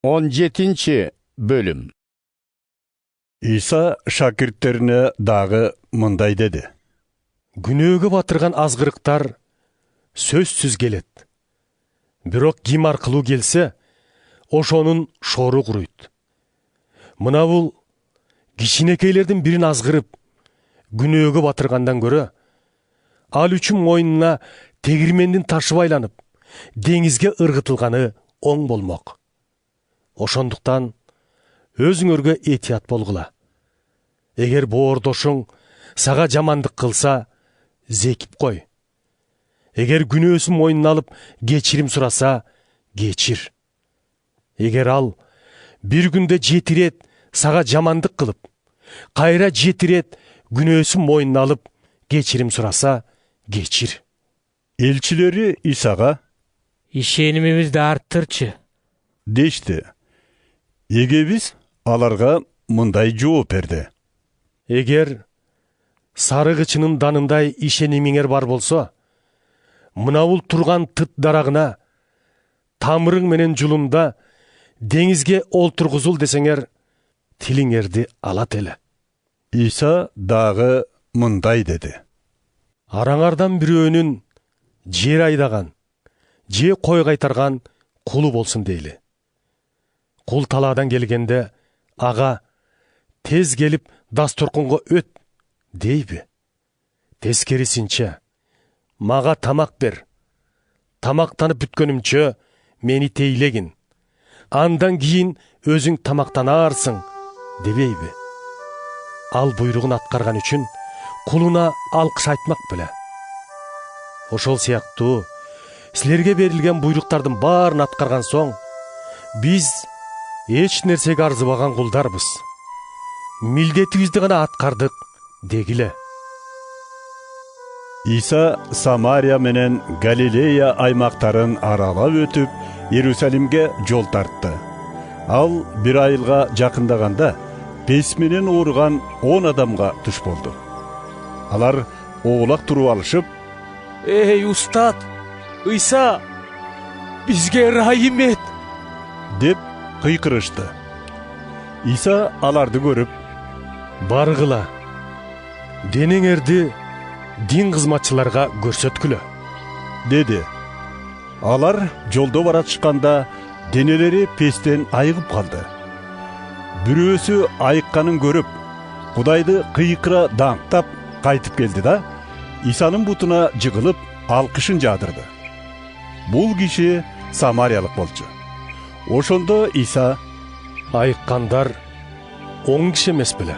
17 bölüm. İsa şakirtlerine dağı mınday dedi. Күнөөгө батырган азгырыктар сөзсүз келет. Бирок ким аркылуу келсе, ошонун шору куруйт. Мына бул кичинекейлердин бирин азгырып, күнөөгө батыргандан көрө, ал үчүн мойнуна тегирмендин ташы байланып, деңизге ыргытылганы оң болмок. Ошондуктан өзүңөргө этият болгула. Эгер боордошуң сага жамандык кылса, зекип кой. Эгер күнөөсүн мойнуна алып, кечирим сураса, кечир. Эгер ал бир күндө 7 рет сага жамандык кылып, кайра 7 рет күнөөсүн мойнуна алып, кечирим сураса, кечир. Elçileri İsa'ga ишенимибизди арттырчы deşti. Ege biz alarga mınday жооп берди. Эгер сарыгычынын данындай ишенимиңер бар болсо, мына бул турган тыт дарагына тамырың менен жулумда деңизге олтургузул десеңер, тилиңерди алат эле. İsa dağı mınday dedi. Араңардан бирөөнүн жер айдаган, же кой кайтарган кулу болсун дейли. Кул талаадан келгенде, ага тез келип дасторконго өт дейби? Тескерисинче, мага тамак бер. Тамактанып бүткөнүмчө мени тейлегин. Андан кийин өзүң тамактанаарсың дебейби? Ал буйругун аткарган үчүн кулуна алкыш айтмак беле. Ошол сыяктуу силерге берилген буйруктардын баарын аткарган соң, биз эч нерсеге арзыбаган кулдарбыз. Милдетибизди гана аткардык дегиле. İsa Самария менен Галилея аймактарын аралап өтүп, Иерусалимге жол тартты. Ал бир айылга жакындаганда бес менен ооруган 10 адамга туш болду. Алар оолак туруп алышып, Эй, устат, Ыйса, бизге ырайым эт деп кыйкырышты. İsa аларды көрүп, Баргыла, денеңерди дин кызматчыларга көрсөткүлө dedi. Алар жолдо баратышканда денелери пестен айыгып калды. Бирөөсү айыкканын көрүп, Кудайды кыйкыра даңктап кайтып келди да, İsa'nын бутуна жыгылып, алкышын жаадырды. Бул киши самариялык болчу. Ошондо İsa: айыккандар 10 киши эмес беле?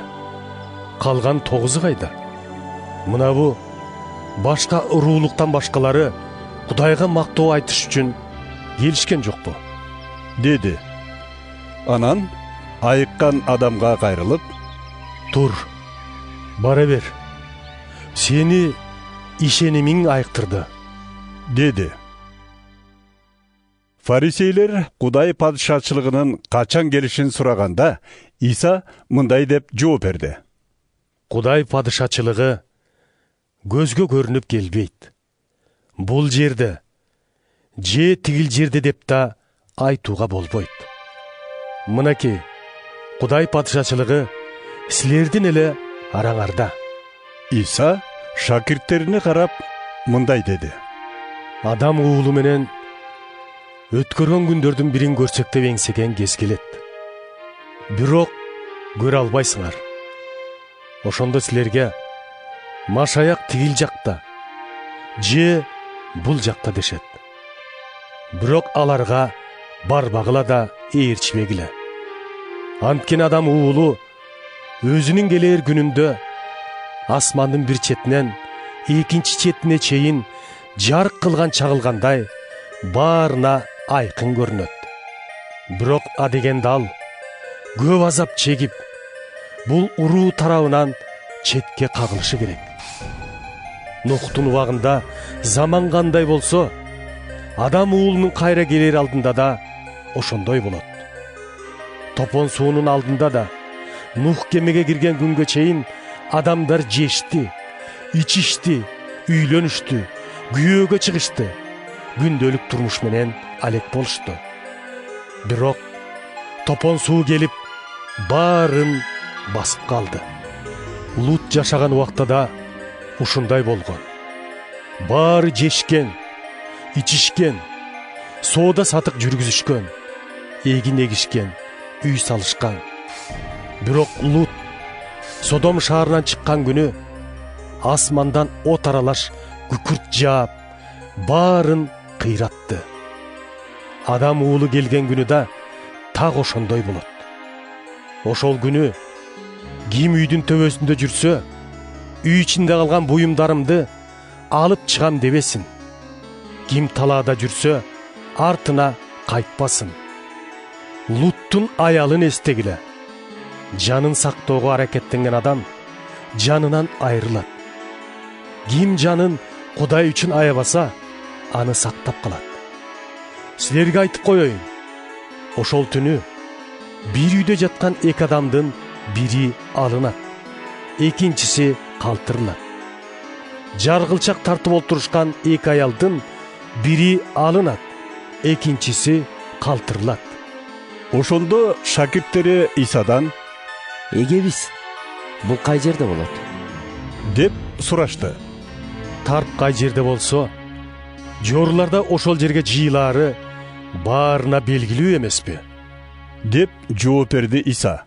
Калган 9 кайда? Мына бу башка уруулуктан башкалары Кудайга мактоо айтыш үчүн келишкен жокпу? dedi. Анан айыккан адамга кайрылып, Тур, бара бер. Сени ишенимиң айыктырды dedi. Фарисейлер Кудай падышачылыгынын качан келишин сураганда, İsa мындай деп жооп берди. Кудай падышачылыгы көзгө көрүнүп келбейт. Бул жерде, же тигил жерде деп да айтууга болбойт. Мынакей, Кудай падышачылыгы силердин эле араңарда. İsa шакирттерине карап мындай dedi. Адам уулу менен өткөргөн күндөрдүн бирин көрсөк деп эңсеген кез келет. Бирок көрө албайсыңар. Ошондо силерге Машаяк тигил жакта, же бул жакта дешет. Бирок аларга барбагыла да ээрчибегиле. Анткени адам уулу өзүнүн келээр күнүндө асмандын бир четинен экинчи четине чейин жарык кылган чагылгандай баарына айкын көрүнөт. Бирок адегенде ал көп азап чегип, бул уруу тарабынан четке кагылышы керек. Нухтун убагында заман кандай болсо, адам уулунун кайра келер алдында да ошондой болот. Топон суунун алдында да Нух кемеге кирген күнгө чейин адамдар жешти, ичишти, үйлөнүштү, күйөөгө чыгышты, күндөлүк турмуш менен алек болушту. Бирок топон суу келип баарын басып калды. Лут жашаган убакта да ушундай болгон. Баары жешкен, ичишкен, соода сатык жүргүзүшкөн, эгин эгишкен, үй салышкан. Бирок Лут Содом шаарынан чыккан күнү асмандан от аралаш күкүрт жаап, баарын кыйратты. Адам уулу келген күнү да так ошондой болот. Ошол күнү ким үйдүн төбөсүндө жүрсө, үй ичинде калган буюмдарымды алып чыгам дебесин. Ким талаада жүрсө, артына кайтпасын. Луттун аялын эстегиле. Жанын сактоого аракеттенген адам жанынан айрылат. Ким жанын Кудай үчүн аябаса, аны сактап калат. Силерге айтып коеюн, ошол түнү бир үйдө жаткан эки адамдын бири алынат, экинчиси калтырылат. Жаргылчак тартып олтурушкан эки аялдын бири алынат, экинчиси калтырылат. Ошондо шакирттери Исадан: Эгебиз, бул кай жерде болот? деп сурашты. Тарп кай жерде болсо, жорларда ошол жерге жыйылаары баарына белгилүү эмеспи? деп жооп берди Иса.